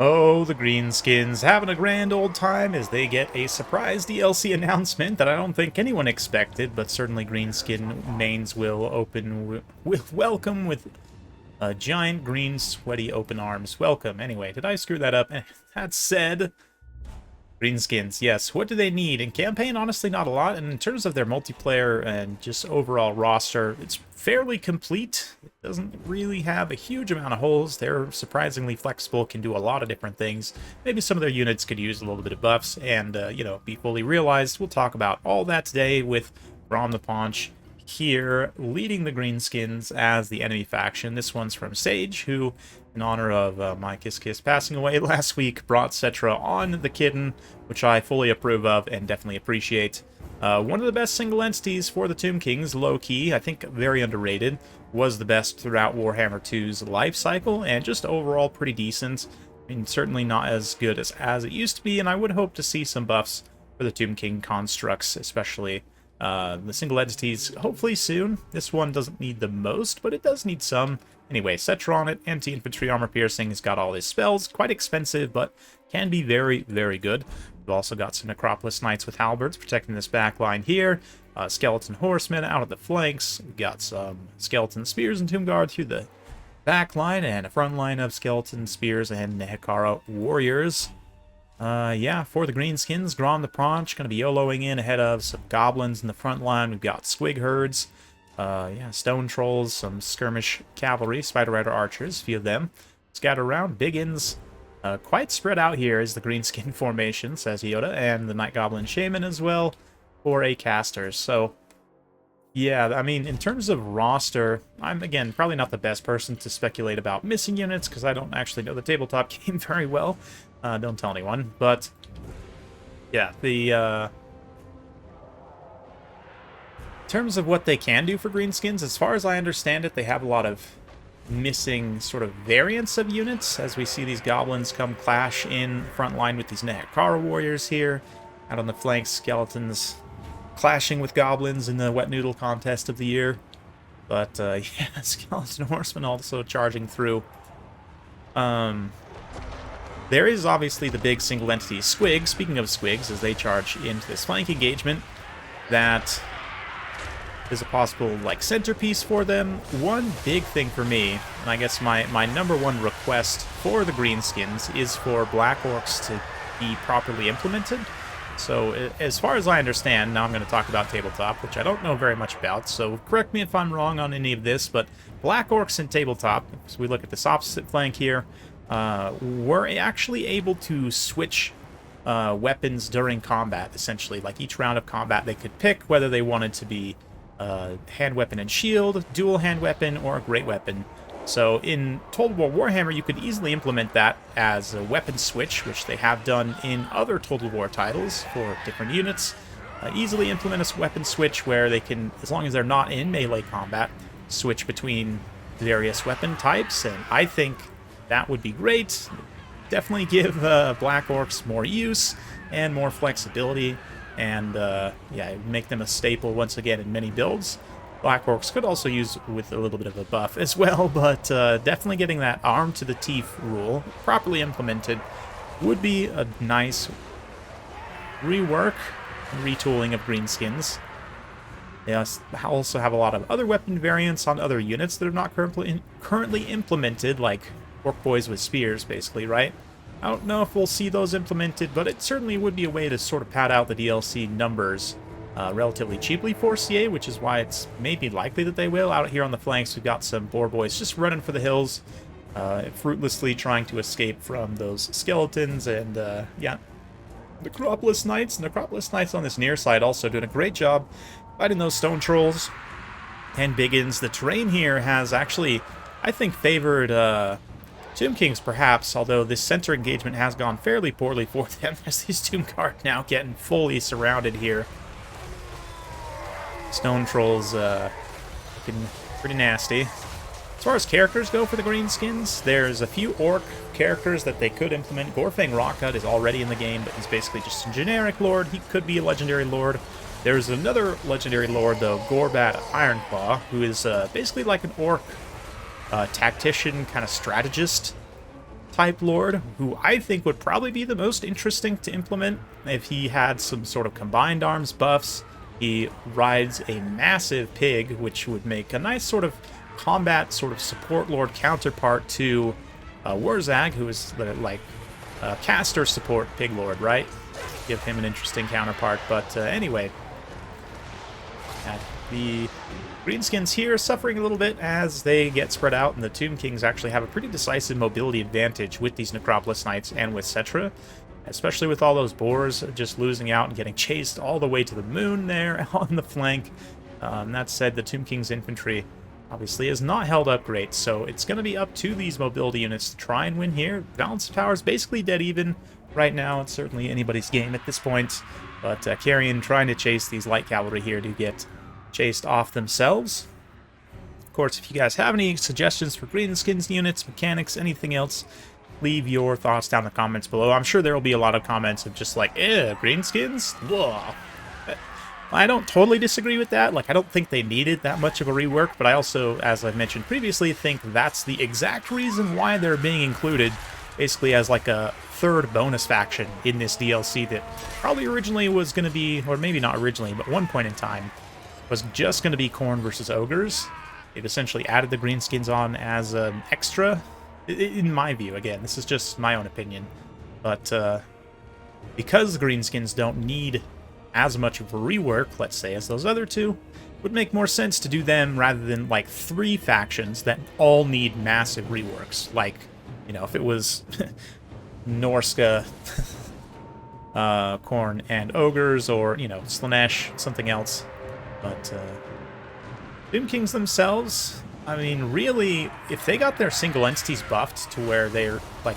Oh, the Greenskins having a grand old time as they get a surprise DLC announcement that I don't think anyone expected, but certainly Greenskin mains will open with welcome with a giant green sweaty open arms. Welcome. Anyway, did I screw that up? That said, Greenskins, yes. What do they need? In campaign, honestly, not a lot. And in terms of their multiplayer and just overall roster, it's fairly complete. It doesn't really have a huge amount of holes. They're surprisingly flexible, can do a lot of different things. Maybe some of their units could use a little bit of buffs and, be fully realized. We'll talk about all that today with Braum the Paunch here, leading the Greenskins as the enemy faction. This one's from Sage, who, in honor of my Kiss Kiss passing away last week, brought Cetra on the Kitten, which I fully approve of and definitely appreciate. One of the best single entities for the Tomb Kings, low-key, I think very underrated, was the best throughout Warhammer 2's life cycle, and just overall pretty decent. I mean, certainly not as good as it used to be, and I would hope to see some buffs for the Tomb King constructs, especially the single entities, hopefully soon. This one doesn't need the most, but it does need some. Anyway, Cetra on it, anti-infantry armor piercing, has got all his spells, quite expensive, but can be very, very good. We've also got some Necropolis Knights with halberds protecting this back line here. Skeleton Horsemen out at the flanks. We've got some Skeleton Spears and Tomb Guard through the back line, and a front line of Skeleton Spears and Nehekara Warriors. Yeah, for the Greenskins, Grom the Paunch going to be YOLOing in ahead of some Goblins in the front line. We've got Squig Herds, Stone Trolls, some Skirmish Cavalry, Spider Rider Archers, a few of them scattered around. Biggins, quite spread out here is the Greenskin formation, says Yoda, and the Night Goblin Shaman as well for a casters. So, yeah, I mean, in terms of roster, I'm, again, probably not the best person to speculate about missing units because I don't actually know the tabletop game very well. Don't tell anyone, but yeah, the in terms of what they can do for Greenskins, as far as I understand it, they have a lot of missing sort of variants of units, as we see these goblins come clash in front line with these Nehekara warriors here. Out on the flanks, skeletons clashing with goblins in the wet noodle contest of the year. But yeah, skeleton horsemen also charging through. There is obviously the big single entity Squig. Speaking of Squigs, as they charge into this flank engagement, that is a possible, like, centerpiece for them. One big thing for me, and I guess my number one request for the Greenskins, is for Black Orcs to be properly implemented. So, as far as I understand, now I'm going to talk about tabletop, which I don't know very much about, so correct me if I'm wrong on any of this, but Black Orcs in tabletop, as we look at this opposite flank here, were actually able to switch weapons during combat, essentially. Like, each round of combat they could pick whether they wanted to be hand weapon and shield, dual hand weapon, or a great weapon. So in Total War Warhammer, you could easily implement that as a weapon switch, which they have done in other Total War titles for different units. Easily implement a weapon switch where they can, as long as they're not in melee combat, switch between various weapon types, and I think that would be great. Definitely give Black Orcs more use and more flexibility, and yeah, make them a staple once again in many builds. Black Orcs could also use with a little bit of a buff as well, but definitely getting that arm to the teeth rule properly implemented would be a nice rework and retooling of Greenskins. They also have a lot of other weapon variants on other units that are not currently implemented, like Orc Boys with spears, basically, right? I don't know if we'll see those implemented, but it certainly would be a way to sort of pad out the DLC numbers relatively cheaply for CA, which is why it's maybe likely that they will. Out here on the flanks, we've got some Boar Boys just running for the hills, fruitlessly trying to escape from those skeletons, and yeah. Necropolis Knights on this near side also doing a great job fighting those stone trolls and biggins. The terrain here has actually, I think, favored Tomb Kings, perhaps, although this center engagement has gone fairly poorly for them, as these Tomb Guard now getting fully surrounded here. Stone Trolls looking pretty nasty. As far as characters go for the Greenskins, there's a few Orc characters that they could implement. Gorfang Rockcut is already in the game, but he's basically just a generic Lord. He could be a legendary Lord. There's another legendary Lord, though, Gorbat Ironclaw, who is basically like an Orc tactician, kind of strategist type lord, who I think would probably be the most interesting to implement if he had some sort of combined arms buffs. He rides a massive pig, which would make a nice sort of combat sort of support lord counterpart to Warzag, who is the, like, caster support pig lord, right? Give him an interesting counterpart. But anyway, the Greenskins here suffering a little bit as they get spread out, and the Tomb Kings actually have a pretty decisive mobility advantage with these Necropolis Knights and with Cetra, especially with all those boars just losing out and getting chased all the way to the moon there on the flank. That said, the Tomb Kings infantry obviously is not held up great, so it's going to be up to these mobility units to try and win here. Balance of power is basically dead even right now. It's certainly anybody's game at this point, but Carrion trying to chase these light cavalry here to get chased off themselves. Of course, if you guys have any suggestions for Greenskins units, mechanics, anything else, leave your thoughts down in the comments below. I'm sure there will be a lot of comments of just like, Greenskins? Whoa. I don't totally disagree with that. Like, I don't think they needed that much of a rework, but I also, as I've mentioned previously, think that's the exact reason why they're being included, basically as like a third bonus faction in this DLC that probably originally was going to be, or maybe not originally, but one point in time, was just going to be Khorne versus Ogres. They've essentially added the Greenskins on as an extra, in my view. Again, this is just my own opinion. But because the Greenskins don't need as much of a rework, let's say, as those other two, it would make more sense to do them rather than, like, 3 factions that all need massive reworks. Like, you know, if it was Norska, Khorne, and Ogres, or, you know, Slaanesh, something else. But Tomb Kings themselves, I mean, really, if they got their single entities buffed to where they're, like,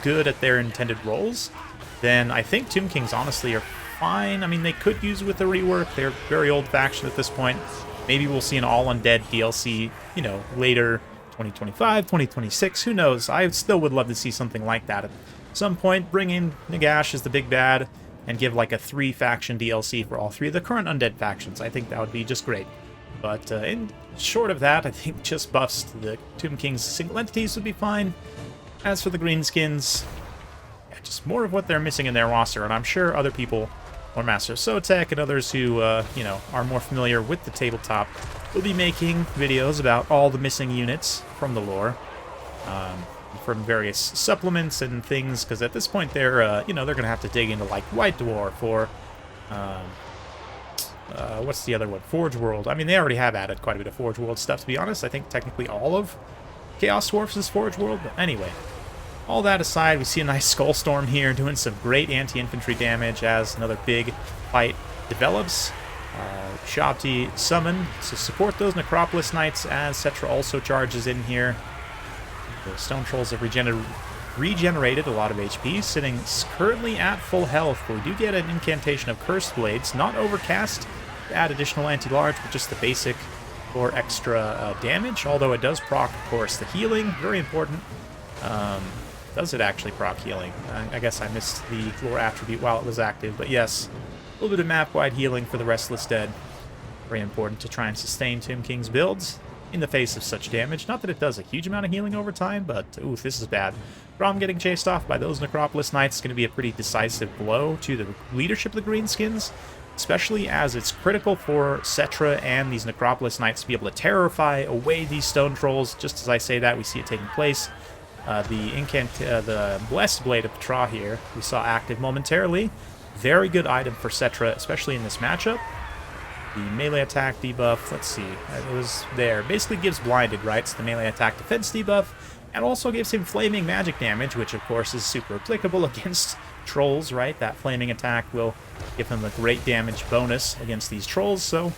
good at their intended roles, then I think Tomb Kings, honestly, are fine. I mean, they could use with a rework. They're very old faction at this point. Maybe we'll see an all-undead DLC, you know, later, 2025, 2026, who knows? I still would love to see something like that at some point. Bring in Nagash as the big bad, and give like a 3-faction DLC for all 3 of the current undead factions. I think that would be just great. But in short of that, I think just buffs to the Tomb Kings single entities would be fine. As for the Greenskins, yeah, just more of what they're missing in their roster, and I'm sure other people, or Master Sotek and others who, you know, are more familiar with the tabletop, will be making videos about all the missing units from the lore. From various supplements and things, because at this point they're, you know, they're going to have to dig into, like, White Dwarf or, what's the other one? Forge World. I mean, they already have added quite a bit of Forge World stuff, to be honest. I think technically all of Chaos Dwarfs is Forge World, but anyway. All that aside, we see a nice Skull Storm here doing some great anti-infantry damage as another big fight develops. Shabti summon to support those Necropolis Knights as Cetra also charges in here. The Stone Trolls have regenerated a lot of HP, sitting currently at full health, but we do get an incantation of Cursed Blades, not Overcast to add additional anti-large, but just the basic for extra damage, although it does proc, of course, the healing, very important. Does it actually proc healing? I guess I missed the lore attribute while it was active, but yes, a little bit of map-wide healing for the Restless Dead. Very important to try and sustain Tomb King's builds in the face of such damage. Not that it does a huge amount of healing over time, but ooh, this is bad. Grom getting chased off by those Necropolis Knights is going to be a pretty decisive blow to the leadership of the Greenskins, especially as it's critical for Cetra and these Necropolis Knights to be able to terrify away these Stone Trolls. Just as I say that, we see it taking place. The Blessed Blade of Ptra here, we saw active momentarily. Very good item for Cetra, especially in this matchup. The melee attack debuff, let's see, it was there. Basically gives blinded, right? So the melee attack defense debuff, and also gives him flaming magic damage, which of course is super applicable against trolls, right? That flaming attack will give him a great damage bonus against these trolls, so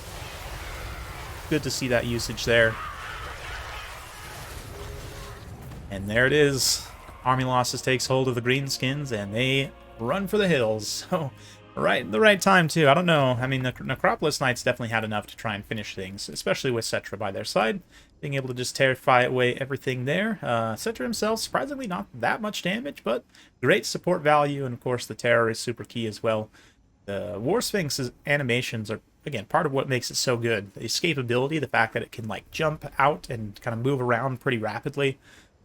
good to see that usage there. And there it is. Army losses takes hold of the Greenskins, and they run for the hills. So, right, the right time, too. I don't know. I mean, the Necropolis Knights definitely had enough to try and finish things, especially with Cetra by their side, being able to just terrify away everything there. Cetra himself, surprisingly not that much damage, but great support value, and of course the terror is super key as well. The War Sphinx's animations are, again, part of what makes it so good. The escapability, the fact that it can, like, jump out and kind of move around pretty rapidly.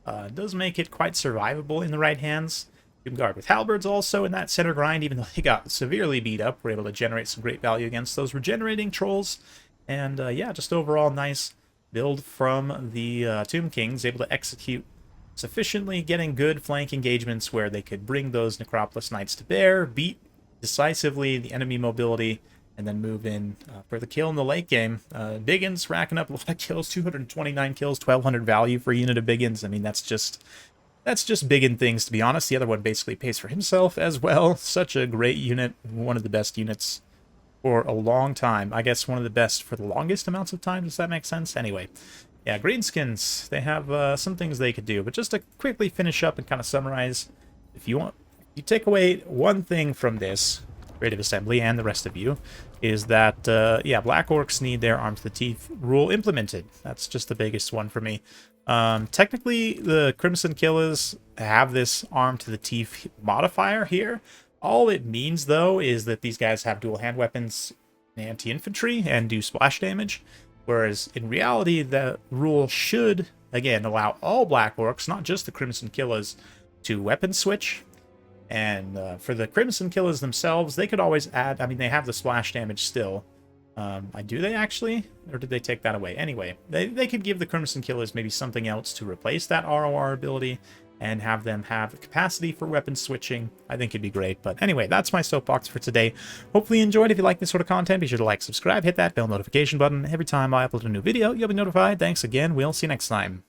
does make it quite survivable in the right hands. Doomguard with halberds also in that center grind, even though they got severely beat up, we're able to generate some great value against those regenerating trolls. And yeah, just overall nice build from the Tomb Kings, able to execute sufficiently, getting good flank engagements where they could bring those Necropolis Knights to bear, beat decisively the enemy mobility, and then move in for the kill in the late game. Biggins racking up a lot of kills, 229 kills, 1,200 value for a unit of Biggins. I mean, that's just Biggin things, to be honest. The other one basically pays for himself as well. Such a great unit, one of the best units for a long time. I guess one of the best for the longest amounts of time. Does that make sense? Anyway, yeah, Greenskins, they have some things they could do. But just to quickly finish up and kind of summarize, if you take away one thing from this creative assembly, and the rest of you, is that, yeah, Black Orcs need their Arm to the Teeth rule implemented. That's just the biggest one for me. Technically, the Crimson Killers have this Arm to the Teeth modifier here. All it means, though, is that these guys have dual hand weapons, anti-infantry, and do splash damage. Whereas, in reality, the rule should, again, allow all Black Orcs, not just the Crimson Killers, to weapon switch. And for the Crimson Killers themselves, they could always add... I mean, they have the splash damage still. Do they actually? Or did they take that away? Anyway, they could give the Crimson Killers maybe something else to replace that ROR ability and have them have the capacity for weapon switching. I think it'd be great. But anyway, that's my soapbox for today. Hopefully you enjoyed. If you like this sort of content, be sure to like, subscribe, hit that bell notification button. Every time I upload a new video, you'll be notified. Thanks again. We'll see you next time.